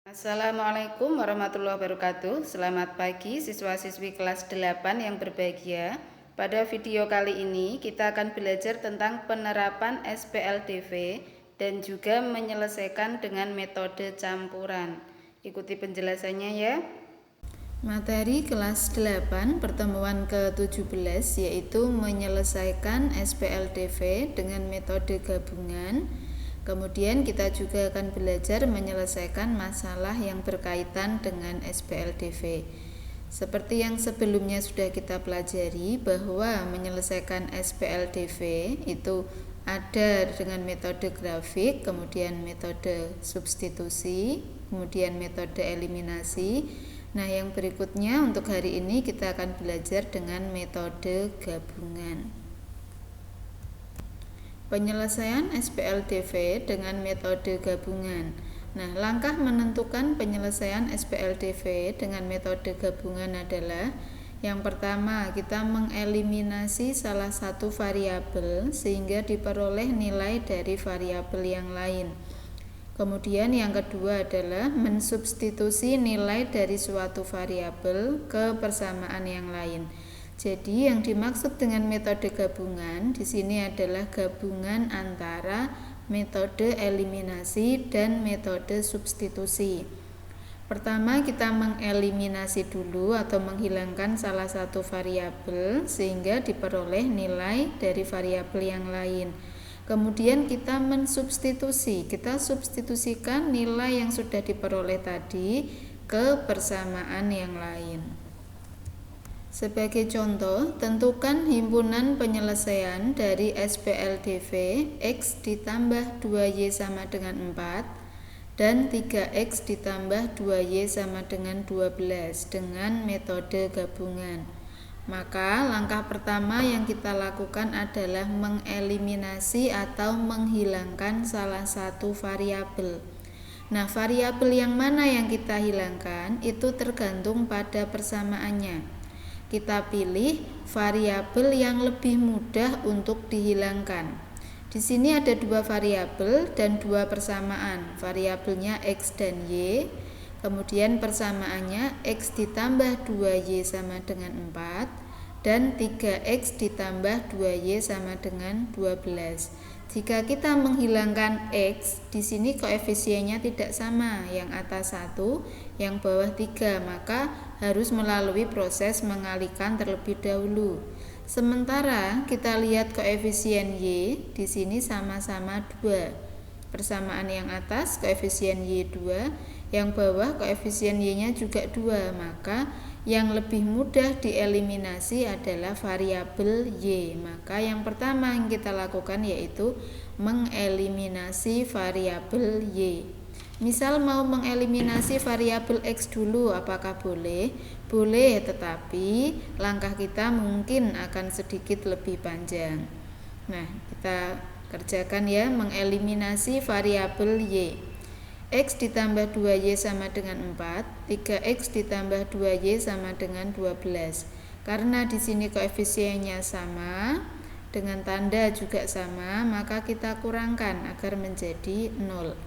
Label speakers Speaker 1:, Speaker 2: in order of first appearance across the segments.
Speaker 1: Assalamualaikum warahmatullahi wabarakatuh. Selamat pagi siswa-siswi kelas 8 yang berbahagia. Pada video kali ini kita akan belajar tentang penerapan SPLDV dan juga menyelesaikan dengan metode campuran. Ikuti penjelasannya ya. Materi kelas 8 pertemuan ke-17 yaitu menyelesaikan SPLDV dengan metode gabungan. Kemudian kita juga akan belajar menyelesaikan masalah yang berkaitan dengan SPLDV. Seperti yang sebelumnya sudah kita pelajari bahwa menyelesaikan SPLDV itu ada dengan metode grafik, kemudian metode substitusi, kemudian metode eliminasi. Nah, yang berikutnya untuk hari ini kita akan belajar dengan metode gabungan. Penyelesaian SPLDV dengan metode gabungan. Nah, langkah menentukan penyelesaian SPLDV dengan metode gabungan adalah yang pertama, kita mengeliminasi salah satu variabel sehingga diperoleh nilai dari variabel yang lain. Kemudian yang kedua adalah mensubstitusi nilai dari suatu variabel ke persamaan yang lain. Jadi yang dimaksud dengan metode gabungan di sini adalah gabungan antara metode eliminasi dan metode substitusi. Pertama kita mengeliminasi dulu atau menghilangkan salah satu variabel sehingga diperoleh nilai dari variabel yang lain. Kemudian kita mensubstitusi, kita substitusikan nilai yang sudah diperoleh tadi ke persamaan yang lain. Sebagai contoh, tentukan himpunan penyelesaian dari SPLDV X ditambah 2Y sama dengan 4 dan 3X ditambah 2Y sama dengan 12 dengan metode gabungan. Maka langkah pertama yang kita lakukan adalah mengeliminasi atau menghilangkan salah satu variabel. Nah, variabel yang mana yang kita hilangkan itu tergantung pada persamaannya. Kita pilih variabel yang lebih mudah untuk dihilangkan. Di sini ada dua variabel dan dua persamaan. Variabelnya X dan Y. Kemudian persamaannya X ditambah 2Y sama dengan 4 dan 3X ditambah 2Y sama dengan 12. Jika kita menghilangkan X, di sini koefisiennya tidak sama, yang atas 1, yang bawah 3, maka harus melalui proses mengalihkan terlebih dahulu. Sementara kita lihat koefisien Y, di sini sama-sama 2. Persamaan yang atas koefisien Y 2, yang bawah koefisien Y-nya juga 2, maka yang lebih mudah dieliminasi adalah variabel Y. Maka yang pertama yang kita lakukan yaitu mengeliminasi variabel Y. Misal mau mengeliminasi variabel X dulu, apakah boleh? Boleh, tetapi langkah kita mungkin akan sedikit lebih panjang. Nah, kita kerjakan ya, mengeliminasi variabel Y. X ditambah 2Y sama dengan 4, 3X ditambah 2Y sama dengan 12. Karena di sini koefisiennya sama, dengan tanda juga sama, maka kita kurangkan agar menjadi 0.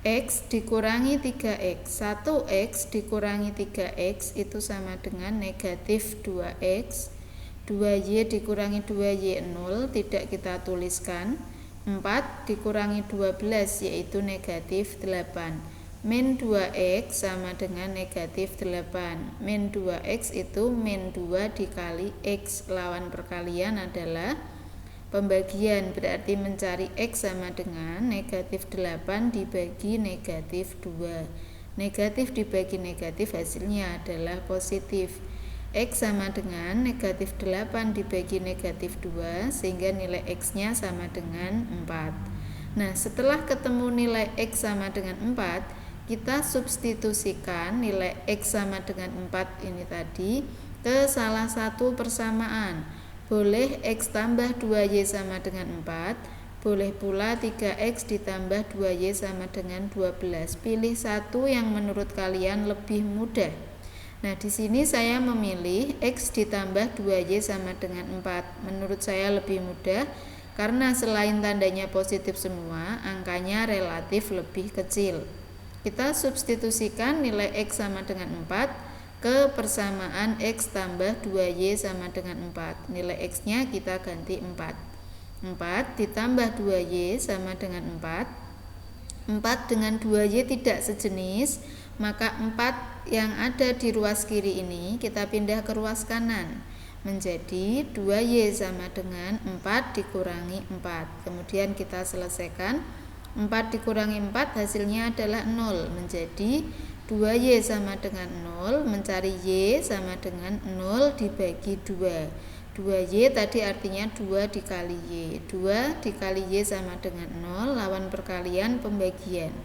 Speaker 1: X dikurangi 3X, 1X dikurangi 3X itu sama dengan negatif 2X. 2Y dikurangi 2Y 0, tidak kita tuliskan. 4 dikurangi 12 yaitu negatif 8. Min 2X sama dengan negatif 8. Min 2X itu min 2 dikali X. Lawan perkalian adalah pembagian, berarti mencari X sama dengan negatif 8 dibagi negatif 2. Negatif dibagi negatif hasilnya adalah positif. X sama dengan negatif 8 dibagi negatif 2 sehingga nilai X-nya sama dengan 4. Nah, setelah ketemu nilai X sama dengan 4, kita substitusikan nilai X sama dengan 4 ini tadi ke salah satu persamaan. Boleh X tambah 2Y sama dengan 4, boleh pula 3X ditambah 2Y sama dengan 12. Pilih satu yang menurut kalian lebih mudah. Nah, di sini saya memilih X ditambah 2Y sama dengan 4. Menurut saya lebih mudah karena selain tandanya positif semua, angkanya relatif lebih kecil. Kita substitusikan nilai X sama dengan 4 ke persamaan X tambah 2Y sama dengan 4. Nilai X-nya kita ganti 4. 4 ditambah 2Y sama dengan 4. 4 dengan 2Y tidak sejenis, maka 4 yang ada di ruas kiri ini kita pindah ke ruas kanan. Menjadi 2Y sama dengan 4 dikurangi 4. Kemudian kita selesaikan. 4 dikurangi 4 hasilnya adalah 0. Menjadi 2Y sama dengan 0. Mencari Y sama dengan 0 dibagi 2. 2Y tadi artinya 2 dikali Y. 2 dikali Y sama dengan 0. Lawan perkalian pembagian.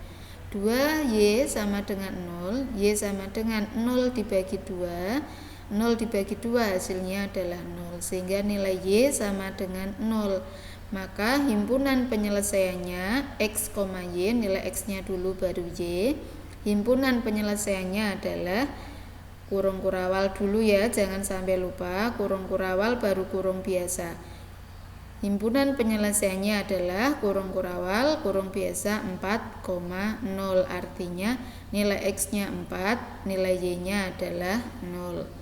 Speaker 1: 2Y sama dengan 0. Y sama dengan 0 dibagi 2. 0 dibagi 2 hasilnya adalah 0. Sehingga nilai Y sama dengan 0. Maka himpunan penyelesaiannya X, Y, nilai X-nya dulu baru Y. Himpunan penyelesaiannya adalah kurung kurawal dulu ya, jangan sampai lupa, kurung kurawal baru kurung biasa. Himpunan penyelesaiannya adalah kurung kurawal, kurung biasa 4,0. Artinya nilai X-nya 4, nilai Y-nya adalah 0.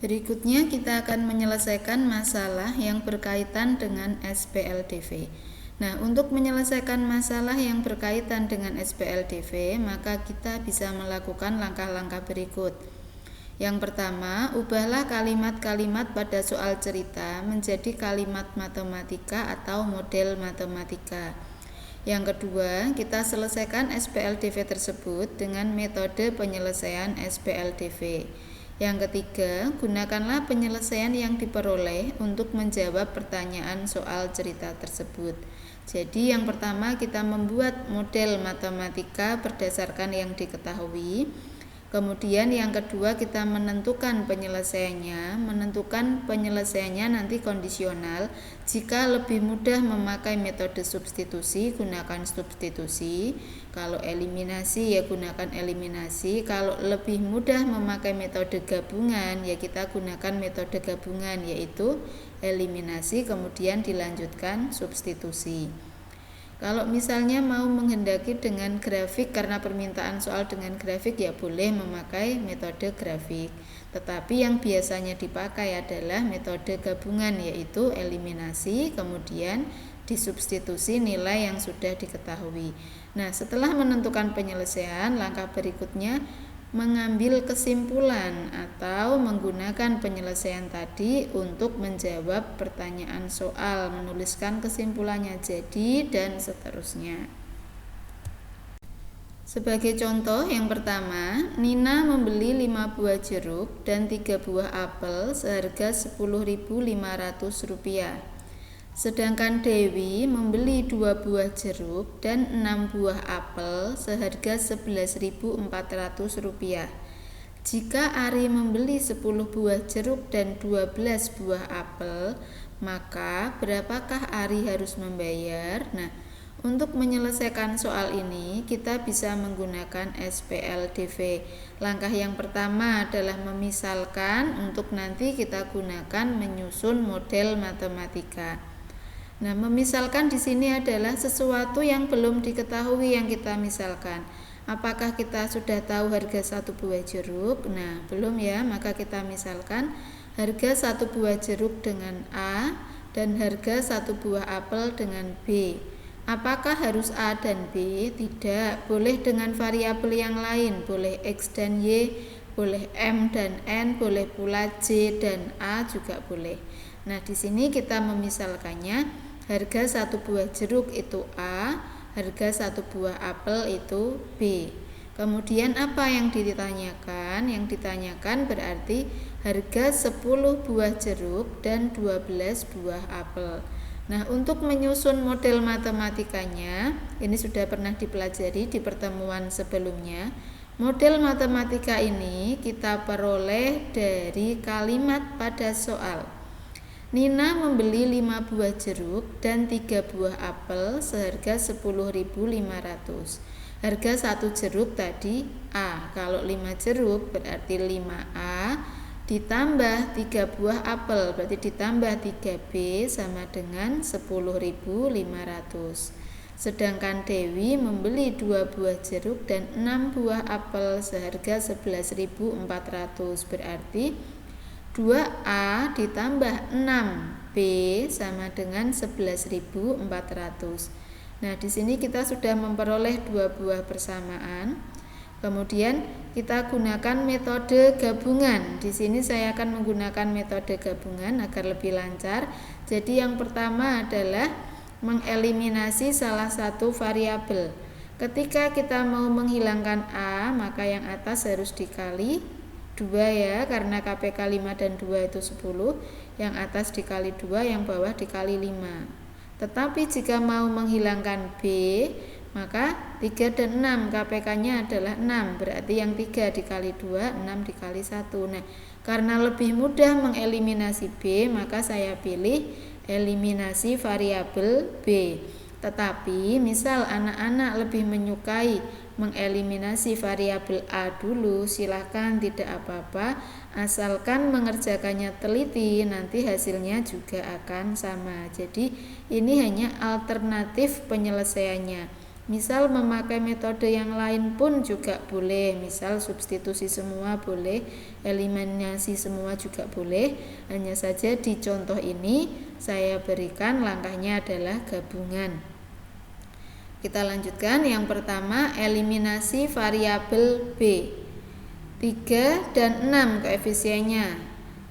Speaker 1: Berikutnya kita akan menyelesaikan masalah yang berkaitan dengan SPLDV. Nah, untuk menyelesaikan masalah yang berkaitan dengan SPLDV, maka kita bisa melakukan langkah-langkah berikut. Yang pertama, ubahlah kalimat-kalimat pada soal cerita menjadi kalimat matematika atau model matematika. Yang kedua, kita selesaikan SPLDV tersebut dengan metode penyelesaian SPLDV. Yang ketiga, gunakanlah penyelesaian yang diperoleh untuk menjawab pertanyaan soal cerita tersebut. Jadi yang pertama kita membuat model matematika berdasarkan yang diketahui. Kemudian yang kedua kita menentukan penyelesaiannya. Menentukan penyelesaiannya nanti kondisional. Jika lebih mudah memakai metode substitusi, gunakan substitusi. Kalau eliminasi ya gunakan eliminasi. Kalau lebih mudah memakai metode gabungan ya kita gunakan metode gabungan, yaitu eliminasi kemudian dilanjutkan substitusi. Kalau misalnya mau menghendaki dengan grafik karena permintaan soal dengan grafik ya boleh memakai metode grafik. Tetapi yang biasanya dipakai adalah metode gabungan, yaitu eliminasi kemudian disubstitusi nilai yang sudah diketahui. Nah, setelah menentukan penyelesaian, langkah berikutnya mengambil kesimpulan atau menggunakan penyelesaian tadi untuk menjawab pertanyaan soal, menuliskan kesimpulannya jadi dan seterusnya. Sebagai contoh yang pertama, Nina membeli 5 buah jeruk dan 3 buah apel seharga Rp10.500. Sedangkan Dewi membeli 2 buah jeruk dan 6 buah apel seharga Rp11.400. Jika Ari membeli 10 buah jeruk dan 12 buah apel, maka berapakah Ari harus membayar? Nah, untuk menyelesaikan soal ini kita bisa menggunakan SPLDV. Langkah yang pertama adalah memisalkan, untuk nanti kita gunakan menyusun model matematika. Nah, memisalkan di sini adalah sesuatu yang belum diketahui yang kita misalkan. Apakah kita sudah tahu harga 1 buah jeruk? Nah, belum ya, maka kita misalkan harga 1 buah jeruk dengan A dan harga 1 buah apel dengan B. Apakah harus A dan B? Tidak, boleh dengan variabel yang lain, boleh X dan Y, boleh M dan N, boleh pula J dan A juga boleh. Nah, di sini kita memisalkannya. Harga 1 buah jeruk itu A, harga 1 buah apel itu B. Kemudian apa yang ditanyakan? Yang ditanyakan berarti harga 10 buah jeruk dan 12 buah apel. Nah, untuk menyusun model matematikanya, ini sudah pernah dipelajari di pertemuan sebelumnya. Model matematika ini kita peroleh dari kalimat pada soal. Nina membeli 5 buah jeruk dan 3 buah apel seharga Rp10.500. Harga 1 jeruk tadi A. Kalau 5 jeruk berarti 5A ditambah 3 buah apel berarti ditambah 3B sama dengan Rp10.500. Sedangkan Dewi membeli 2 buah jeruk dan 6 buah apel seharga 11.400. Berarti 2A ditambah 6B sama dengan 11.400. Nah, di sini kita sudah memperoleh 2 buah persamaan. Kemudian kita gunakan metode gabungan. Di sini saya akan menggunakan metode gabungan agar lebih lancar. Jadi yang pertama adalah mengeliminasi salah satu variabel. Ketika kita mau menghilangkan A, maka yang atas harus dikali 2 ya, karena KPK 5 dan 2 itu 10. Yang atas dikali 2, yang bawah dikali 5. Tetapi jika mau menghilangkan B, maka 3 dan 6 KPK-nya adalah 6. Berarti yang 3 dikali 2, 6 dikali 1. Nah, karena lebih mudah mengeliminasi B, maka saya pilih eliminasi variabel B. Tetapi misal anak-anak lebih menyukai mengeliminasi variabel A dulu, silahkan, tidak apa-apa, asalkan mengerjakannya teliti, nanti hasilnya juga akan sama. Jadi ini hanya alternatif penyelesaiannya. Misal memakai metode yang lain pun juga boleh, misal substitusi semua boleh, eliminasi semua juga boleh. Hanya saja di contoh ini saya berikan langkahnya adalah gabungan. Kita lanjutkan. Yang pertama, eliminasi variabel B. 3 dan 6 koefisiennya.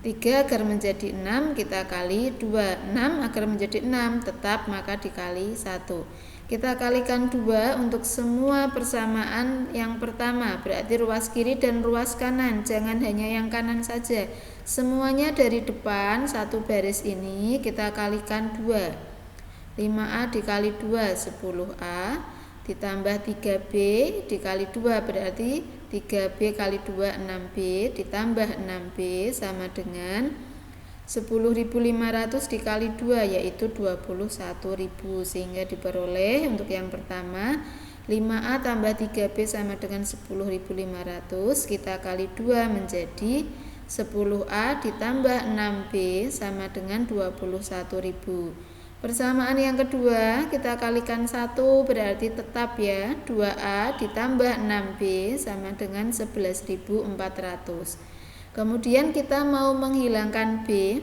Speaker 1: 3 agar menjadi 6 kita kali 2, 6 agar menjadi 6 tetap, maka dikali 1. Kita kalikan 2 untuk semua persamaan yang pertama, berarti ruas kiri dan ruas kanan, jangan hanya yang kanan saja. Semuanya dari depan satu baris ini kita kalikan 2. 5A dikali 2 10A ditambah 3B dikali 2 berarti 3B kali 2 6B ditambah 6B sama dengan 10.500 dikali 2 yaitu 21.000, sehingga diperoleh untuk yang pertama 5A tambah 3B sama dengan 10.500, kita kali 2 menjadi 10A ditambah 6B sama dengan 21.000. Persamaan yang kedua kita kalikan 1 berarti tetap ya, 2A ditambah 6B sama dengan 11.400. Kemudian kita mau menghilangkan B,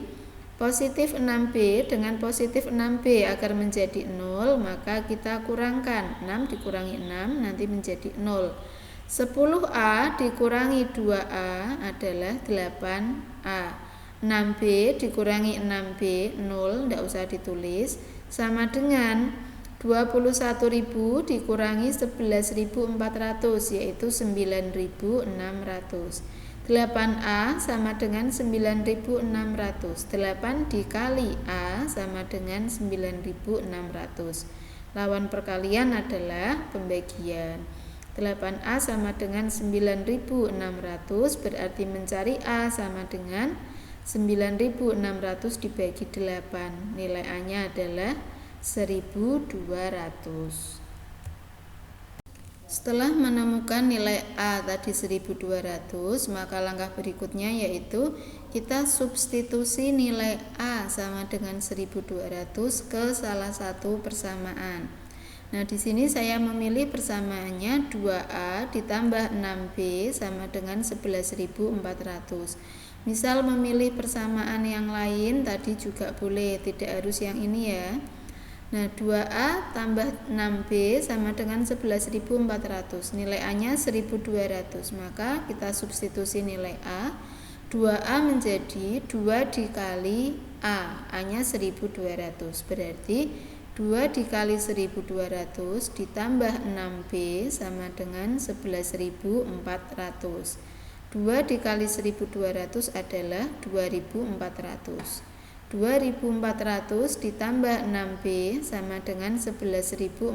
Speaker 1: positif 6B dengan positif 6B agar menjadi 0, maka kita kurangkan 6 dikurangi 6 nanti menjadi 0. 10A dikurangi 2A adalah 8A. 6B dikurangi 6B 0, tidak usah ditulis, sama dengan 21.000 dikurangi 11.400 yaitu 9.600. 8A sama dengan 9.600. 8 dikali A sama dengan 9.600. Lawan perkalian adalah pembagian. 8A sama dengan 9.600 berarti mencari A sama dengan 9.600 dibagi 8. Nilai A-nya adalah 1.200. Setelah menemukan nilai A tadi 1.200, maka langkah berikutnya yaitu kita substitusi nilai A sama dengan 1.200 ke salah satu persamaan. Nah, di sini saya memilih persamaannya 2A ditambah 6B sama dengan 11.400. Misal memilih persamaan yang lain tadi juga boleh, tidak harus yang ini ya. Nah, 2A tambah 6B sama dengan 11.400. Nilai A-nya 1.200. Maka kita substitusi nilai A. 2A menjadi 2 dikali A. A-nya 1.200. Berarti 2 dikali 1.200 ditambah 6B sama dengan 11.400. 2 dikali 1.200 adalah 2.400. 2.400 ditambah 6B sama dengan 11.400.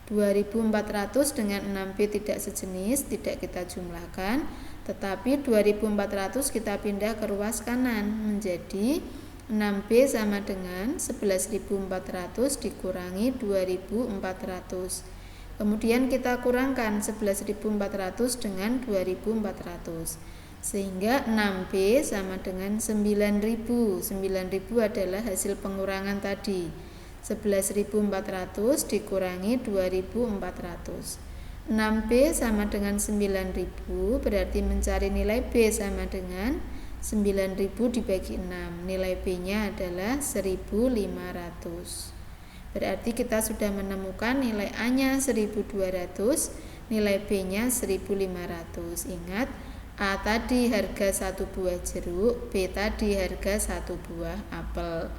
Speaker 1: 2.400 dengan 6B tidak sejenis, tidak kita jumlahkan, tetapi 2.400 kita pindah ke ruas kanan menjadi 6B sama dengan 11.400 dikurangi 2.400. Kemudian kita kurangkan 11.400 dengan 2.400. Sehingga 6B sama dengan 9.000. 9.000 adalah hasil pengurangan tadi. 11.400 dikurangi 2.400. 6B sama dengan 9.000, berarti mencari nilai B sama dengan 9.000 dibagi 6. Nilai B-nya adalah 1.500. Berarti kita sudah menemukan nilai A-nya 1.200, nilai B-nya 1.500. Ingat, A tadi harga 1 buah jeruk, B tadi harga 1 buah apel.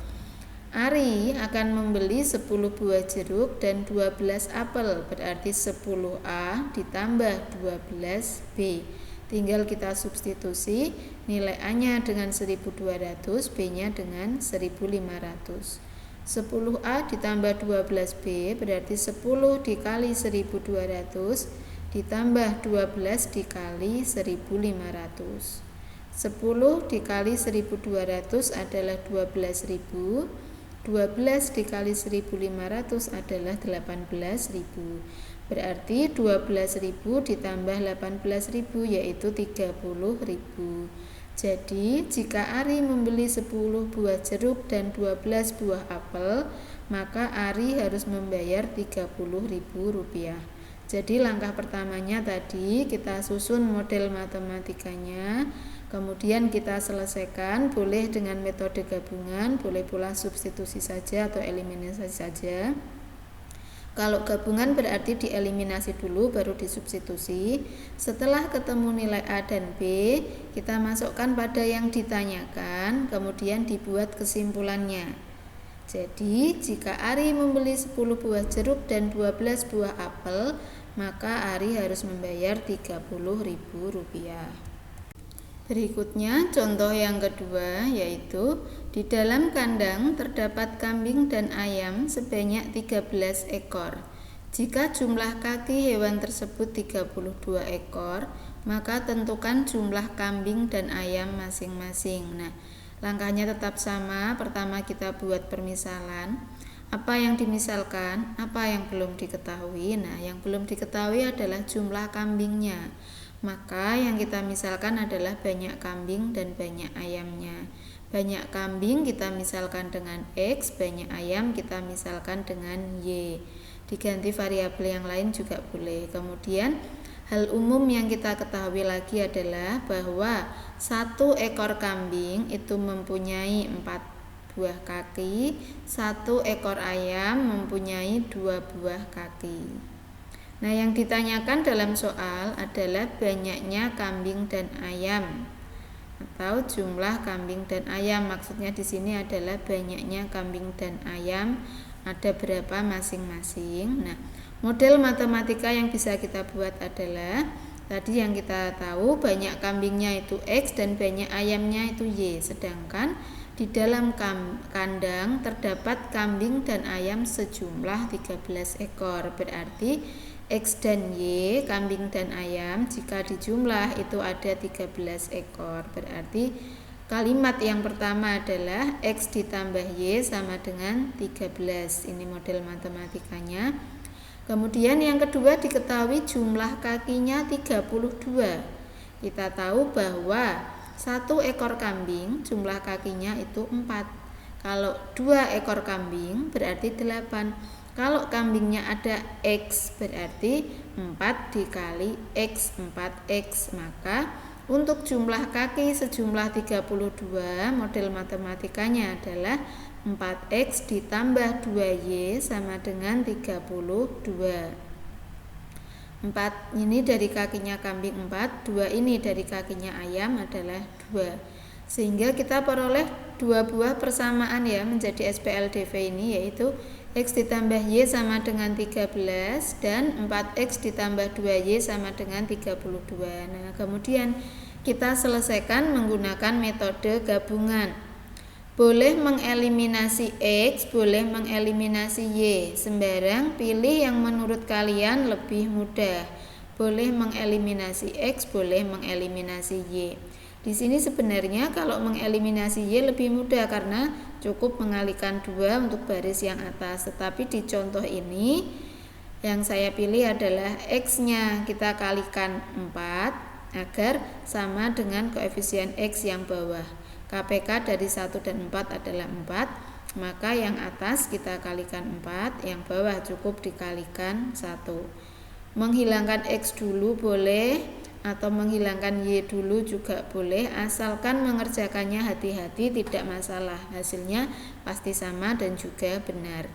Speaker 1: Ari akan membeli 10 buah jeruk dan 12 apel, berarti 10A ditambah 12B. Tinggal kita substitusi, nilai A-nya dengan 1.200, B-nya dengan 1.500. 10A ditambah 12B berarti 10 dikali 1.200 ditambah 12 dikali 1.500. 10 dikali 1.200 adalah 12.000, 12 dikali 1.500 adalah 18.000. Berarti 12.000 ditambah 18.000 yaitu 30.000. Jadi, jika Ari membeli 10 buah jeruk dan 12 buah apel, maka Ari harus membayar Rp30.000. Jadi, langkah pertamanya tadi kita susun model matematikanya, kemudian kita selesaikan, boleh dengan metode gabungan, boleh pula substitusi saja atau eliminasi saja. Kalau gabungan berarti dieliminasi dulu baru disubstitusi. Setelah ketemu nilai A dan B, kita masukkan pada yang ditanyakan, kemudian dibuat kesimpulannya. Jadi, jika Ari membeli 10 buah jeruk dan 12 buah apel, maka Ari harus membayar Rp30.000. Berikutnya contoh yang kedua, yaitu di dalam kandang terdapat kambing dan ayam sebanyak 13 ekor. Jika jumlah kaki hewan tersebut 32 ekor, maka tentukan jumlah kambing dan ayam masing-masing. Nah, langkahnya tetap sama. Pertama kita buat permisalan. Apa yang dimisalkan, apa yang belum diketahui. Nah, yang belum diketahui adalah jumlah kambingnya. Maka yang kita misalkan adalah banyak kambing dan banyak ayamnya. Banyak kambing kita misalkan dengan X, banyak ayam kita misalkan dengan Y. Diganti variabel yang lain juga boleh. Kemudian hal umum yang kita ketahui lagi adalah bahwa 1 ekor kambing itu mempunyai 4 buah kaki, 1 ekor ayam mempunyai 2 buah kaki. Nah, yang ditanyakan dalam soal adalah banyaknya kambing dan ayam atau jumlah kambing dan ayam. Maksudnya di sini adalah banyaknya kambing dan ayam, ada berapa masing-masing. Nah, model matematika yang bisa kita buat adalah tadi yang kita tahu banyak kambingnya itu X dan banyak ayamnya itu Y. Sedangkan di dalam kandang terdapat kambing dan ayam sejumlah 13 ekor. Berarti X dan Y, kambing dan ayam, jika dijumlah itu ada 13 ekor. Berarti kalimat yang pertama adalah X ditambah Y sama dengan 13. Ini model matematikanya. Kemudian yang kedua diketahui jumlah kakinya 32. Kita tahu bahwa 1 ekor kambing jumlah kakinya itu 4. Kalau 2 ekor kambing berarti 8. Kalau kambingnya ada X berarti 4 dikali X, 4X. Maka untuk jumlah kaki sejumlah 32, model matematikanya adalah 4X ditambah 2Y sama dengan 32. 4 ini dari kakinya kambing 4, 2 ini dari kakinya ayam adalah 2. Sehingga kita peroleh 2 buah persamaan ya menjadi SPLDV ini, yaitu X ditambah Y sama dengan 13 dan 4X ditambah 2Y sama dengan 32. Nah, kemudian kita selesaikan menggunakan metode gabungan. Boleh mengeliminasi X, boleh mengeliminasi Y. Sembarang pilih yang menurut kalian lebih mudah. Boleh mengeliminasi X, boleh mengeliminasi Y. Di sini sebenarnya kalau mengeliminasi Y lebih mudah karena cukup mengalihkan 2 untuk baris yang atas. Tetapi di contoh ini yang saya pilih adalah X-nya kita kalikan 4 agar sama dengan koefisien X yang bawah. KPK dari 1 dan 4 adalah 4. maka yang atas kita kalikan 4, yang bawah cukup dikalikan 1. Menghilangkan X dulu boleh, atau menghilangkan Y dulu juga boleh, asalkan mengerjakannya hati-hati, tidak masalah, hasilnya pasti sama dan juga benar.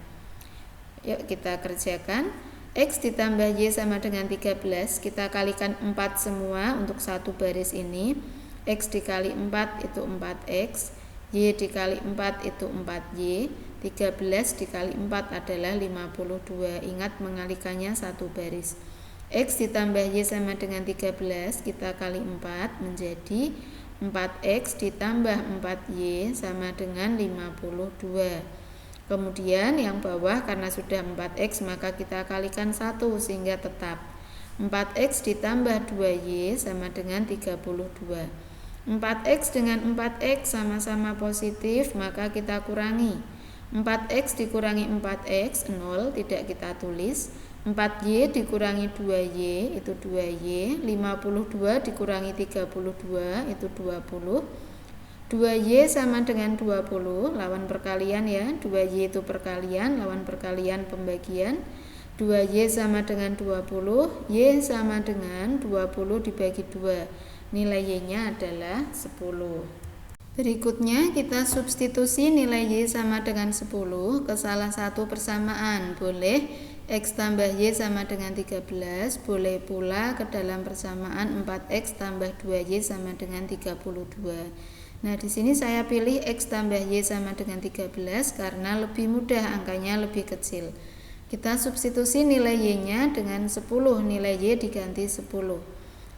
Speaker 1: Yuk kita kerjakan. X ditambah Y sama dengan 13, kita kalikan 4 semua untuk satu baris ini. X dikali 4 itu 4X, Y dikali 4 itu 4Y, 13 dikali 4 adalah 52. Ingat mengalikannya satu baris. X ditambah Y sama dengan 13, kita kali 4 menjadi 4X ditambah 4Y sama dengan 52. Kemudian yang bawah karena sudah 4X maka kita kalikan 1 sehingga tetap 4X ditambah 2Y sama dengan 32. 4X dengan 4X sama-sama positif, maka kita kurangi. 4X dikurangi 4X 0, tidak kita tulis. 4Y dikurangi 2Y itu 2Y, 52 dikurangi 32 itu 20. 2Y sama dengan 20, lawan perkalian ya, 2Y itu perkalian, lawan perkalian pembagian. 2Y sama dengan 20, Y sama dengan 20 dibagi 2, nilai Y-nya adalah 10. Berikutnya kita substitusi nilai Y sama dengan 10 ke salah satu persamaan. Boleh X tambah Y sama dengan 13, boleh pula ke dalam persamaan 4X tambah 2Y sama dengan 32. Nah, di sini saya pilih X tambah Y sama dengan 13 karena lebih mudah, angkanya lebih kecil. Kita substitusi nilai Y-nya dengan 10, nilai Y diganti 10.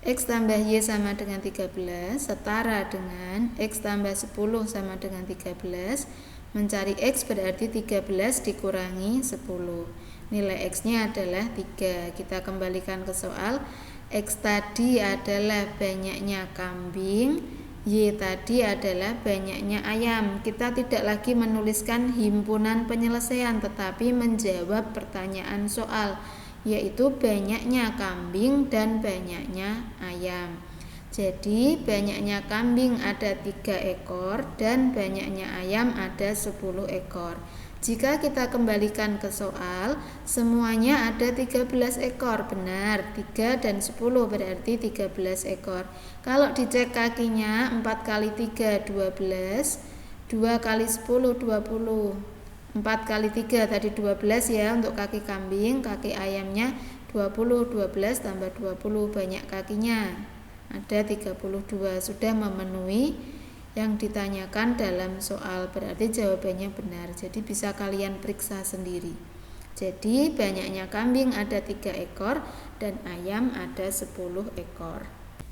Speaker 1: X tambah Y sama dengan 13 setara dengan X tambah 10 sama dengan 13. Mencari X berarti 13 dikurangi 10. Nilai X-nya adalah 3. Kita kembalikan ke soal. X tadi adalah banyaknya kambing, Y tadi adalah banyaknya ayam. Kita tidak lagi menuliskan himpunan penyelesaian, tetapi menjawab pertanyaan soal, yaitu banyaknya kambing dan banyaknya ayam. Jadi banyaknya kambing ada 3 ekor dan banyaknya ayam ada 10 ekor. Jika kita kembalikan ke soal, semuanya ada 13 ekor, benar, 3 dan 10 berarti 13 ekor. Kalau dicek kakinya, 4 kali 3, 12, 2 kali 10, 20, 4 kali 3 tadi 12 ya untuk kaki kambing, kaki ayamnya 20, 12 tambah 20, banyak kakinya, ada 32, sudah memenuhi yang ditanyakan dalam soal, berarti jawabannya benar. Jadi bisa kalian periksa sendiri. Jadi banyaknya kambing ada 3 ekor dan ayam ada 10 ekor.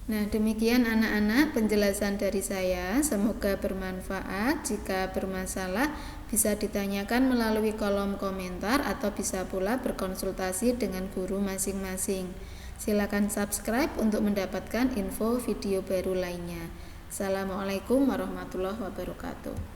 Speaker 1: Nah, demikian anak-anak penjelasan dari saya, semoga bermanfaat. Jika bermasalah bisa ditanyakan melalui kolom komentar atau bisa pula berkonsultasi dengan guru masing-masing. Silakan subscribe untuk mendapatkan info video baru lainnya. Assalamualaikum warahmatullahi wabarakatuh.